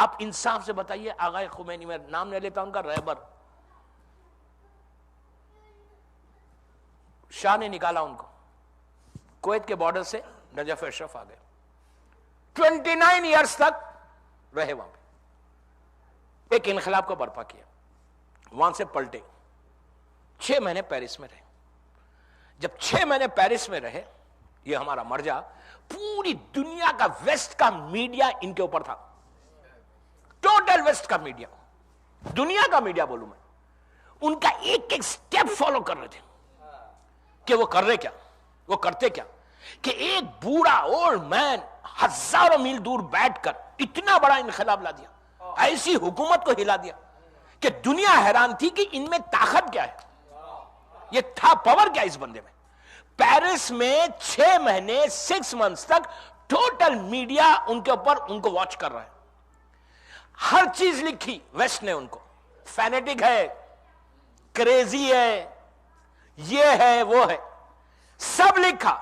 آپ انصاف سے بتائیے آغا خمینی، میں نام نہیں لیتا ان کا، رہبر شاہ نے نکالا ان کو کویت کے بارڈر سے، نجف اشرف آ گئے، 29 ایئرز تک رہے وہاں پہ، ایک انقلاب کو برپا کیا، وہاں سے پلٹے، 6 مہینے پیرس میں رہے۔ جب 6 مہینے پیرس میں رہے، یہ ہمارا مرجع، پوری دنیا کا ویسٹ کا میڈیا ان کے اوپر تھا، ٹوٹل ویسٹ کا میڈیا، دنیا کا میڈیا بولوں میں، ان کا ایک ایک سٹیپ فالو کر رہے تھے کہ وہ کر رہے کیا، وہ کرتے کیا، کہ ایک بوڑھا اولڈ مین ہزاروں میل دور بیٹھ کر اتنا بڑا انقلاب لا دیا، ایسی حکومت کو ہلا دیا کہ دنیا حیران تھی کہ ان میں طاقت کیا ہے، یہ تھا پاور کیا اس بندے میں۔ پیرس میں 6 مہینے 6 months تک ٹوٹل میڈیا ان کے اوپر، ان کو واچ کر رہا ہے، ہر چیز لکھی ویسٹ نے ان کو، فینیٹک ہے، کریزی ہے، یہ ہے وہ ہے، سب لکھا،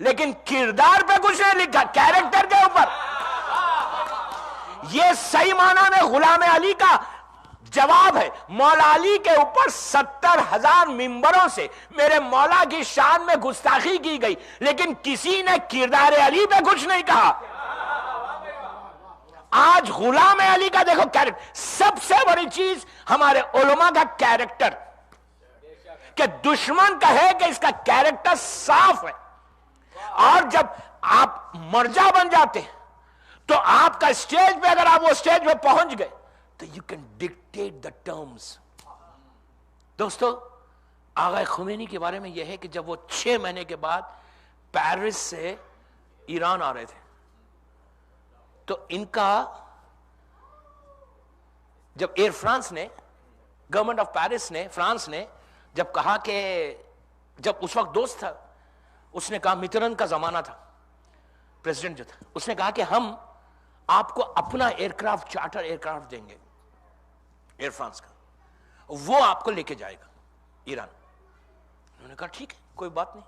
لیکن کردار پہ کچھ نہیں لکھا، کیریکٹر کے اوپر۔ یہ صحیح معنی میں غلام علی کا جواب ہے، مولا علی کے اوپر 70,000 ممبروں سے میرے مولا کی شان میں گستاخی کی گئی، لیکن کسی نے کردار علی پہ کچھ نہیں کہا۔ آج غلام علی کا دیکھو کیریکٹر، سب سے بڑی چیز ہمارے علماء کا کیریکٹر، کہ دشمن کہے کہ اس کا کیریکٹر صاف ہے، اور جب آپ مرجع بن جاتے ہیں تو آپ کا اسٹیج پہ، اگر آپ وہ اسٹیج پہ پہنچ گئے تو you can dictate the terms۔ دوستو، آغا خمینی کے بارے میں یہ ہے کہ جب وہ 6 مہینے کے بعد پیرس سے ایران آ رہے تھے تو ان کا، جب ایئر فرانس نے، گورنمنٹ آف پیرس نے، فرانس نے جب کہا کہ، جب اس وقت دوست تھا، اس نے کہا، مترن کا زمانہ تھا، پریزیڈنٹ جو تھا، اس نے کہا کہ ہم آپ کو اپنا ایئرکرافٹ، چارٹر ایئرکرافٹ دیں گے ایئر فرانس کا، وہ آپ کو لے کے جائے گا ایران۔ انہوں نے کہا ٹھیک ہے، کوئی بات نہیں،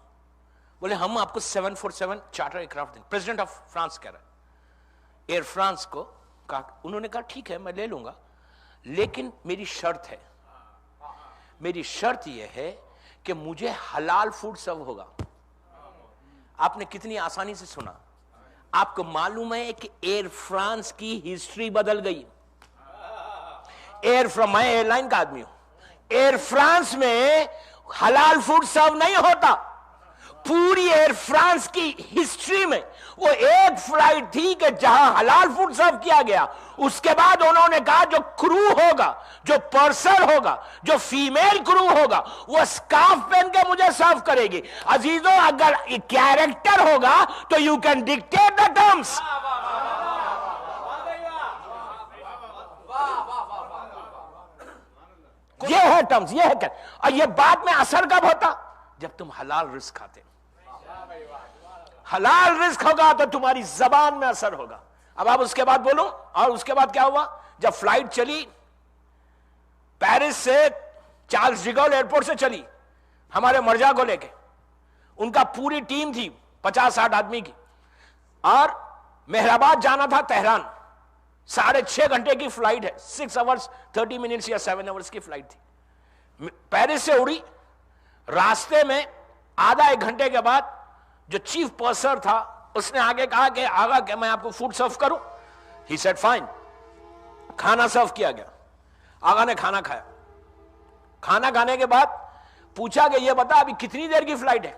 بولے ہم آپ کو 747 چارٹر ایئرکرافٹ دیں گے، پریزیڈنٹ آف فرانس کہہ رہا ہے، ایئر فرانس کو کہا، انہوں نے کہا ٹھیک ہے میں لے لوں گا، لیکن میری شرط ہے، میری شرط یہ ہے کہ مجھے حلال فوڈ سرو ہوگا۔ آپ نے کتنی آسانی سے سنا، آپ کو معلوم ہے کہ ایئر فرانس کی ہسٹری بدل گئی۔ میں ایئر لائن کا آدمی ہوں، ایئر فرانس میں حلال فوڈ سرو نہیں ہوتا۔ پوری ایئر فرانس کی ہسٹری میں وہ ایک فلائٹ تھی کہ جہاں حلال فوڈ سرو کیا گیا۔ اس کے بعد انہوں نے کہا جو کرو ہوگا، جو پرسر ہوگا، جو فیمیل کرو ہوگا، وہ سکارف پہن کے مجھے سرو کرے گی۔ عزیزوں، اگر کیریکٹر ہوگا تو you can dictate the terms. یہ ہے ٹرمز، یہ ہے، اور یہ بعد میں اثر کب ہوتا؟ جب تم حلال رزق کھاتے، حلال رزق ہوگا تو تمہاری زبان میں اثر ہوگا۔ اب آپ اس کے بعد بولو، اور اس کے بعد کیا ہوا؟ جب فلائٹ چلی پیرس سے، چارلس ڈیگول ایئرپورٹ سے چلی ہمارے مرجع کو لے کے، ان کا پوری ٹیم تھی 50-60 آدمی کی، اور مہرآباد جانا تھا تہران، 6.5 گھنٹے کی فلائٹ ہے، 6 hours 30 minutes یا 7 hours کی فلائٹ تھی۔ پیرس سے اڑی، راستے میں آدھا 1 گھنٹے کے بعد جو چیف پرسر تھا اس نے آگے کہا کہ آغا کہ میں آپ کو فوڈ سرو کروں؟ He said fine. کھانا سرو کیا گیا، آغا نے کھانا کھایا، کھانا کھانے کے بعد پوچھا کہ یہ بتا ابھی کتنی دیر کی فلائٹ ہے؟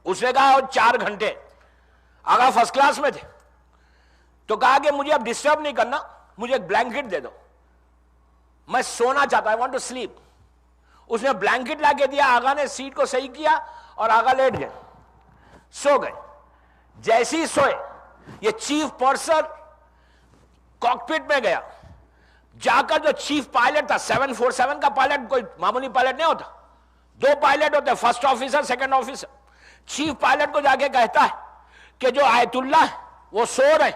اس نے کہا 4 گھنٹے۔ آغا فرسٹ کلاس میں تھے، تو کہا کہ مجھے اب ڈسٹرب نہیں کرنا، مجھے ایک بلینکٹ دے دو، میں سونا چاہتا ہوں، I want to sleep۔ اس نے بلینکٹ لا کے دیا، آغا نے سیٹ کو صحیح کیا اور آغا لیٹ گئے، سو گئے۔ جیسے ہی سوئے، یہ چیف پرسر کاکپٹ میں گیا، جا کر جو چیف پائلٹ تھا، 747 کا پائلٹ کوئی معمولی پائلٹ نہیں ہوتا، 2 پائلٹ ہوتے، first officer, second officer. Chief pilot کو جا کے کہتا ہے کہ جو آیت اللہ ہے وہ سو رہے۔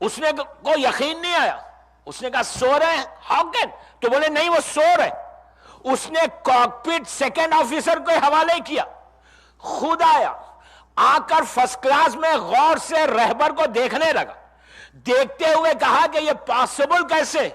اس نے کو یقین نہیں آیا، اس نے کہا سو رہے ہیں، ہاؤ کین؟ تو بولے نہیں وہ سو رہے۔ اس نے کاکپٹ سیکنڈ آفیسر کو حوالے کیا، خود آیا، آ کر فرسٹ کلاس میں غور سے رہبر کو دیکھنے لگا دیکھتے ہوئے کہا کہ یہ پاسبل کیسے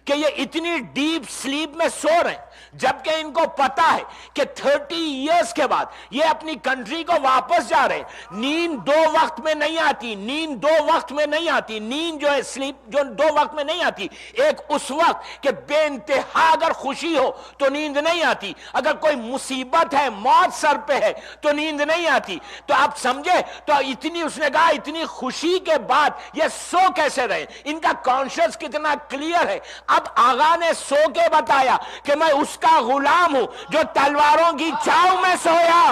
کہ یہ اتنی ڈیپ سلیپ میں سو رہے ہیں، جبکہ ان کو پتا ہے کہ 30 ایئرز کے بعد یہ اپنی کنٹری کو واپس جا رہے ہیں۔ نیند 2 وقت میں نہیں آتی، نیند 2 وقت میں نہیں آتی، نیند جو ہے سلیپ جو 2 وقت میں نہیں آتی۔ ایک اس وقت کہ بے انتہا اگر خوشی ہو تو نیند نہیں آتی، اگر کوئی مصیبت ہے، موت سر پہ ہے تو نیند نہیں آتی۔ تو آپ سمجھے، تو اتنی اس نے کہا اتنی خوشی کے بعد یہ سو کیسے رہے، ان کا کانشس کتنا کلیئر ہے۔ اب آغا نے سو کے بتایا کہ میں اس کا غلام ہوں جو تلواروں کی چھاؤں میں سویا۔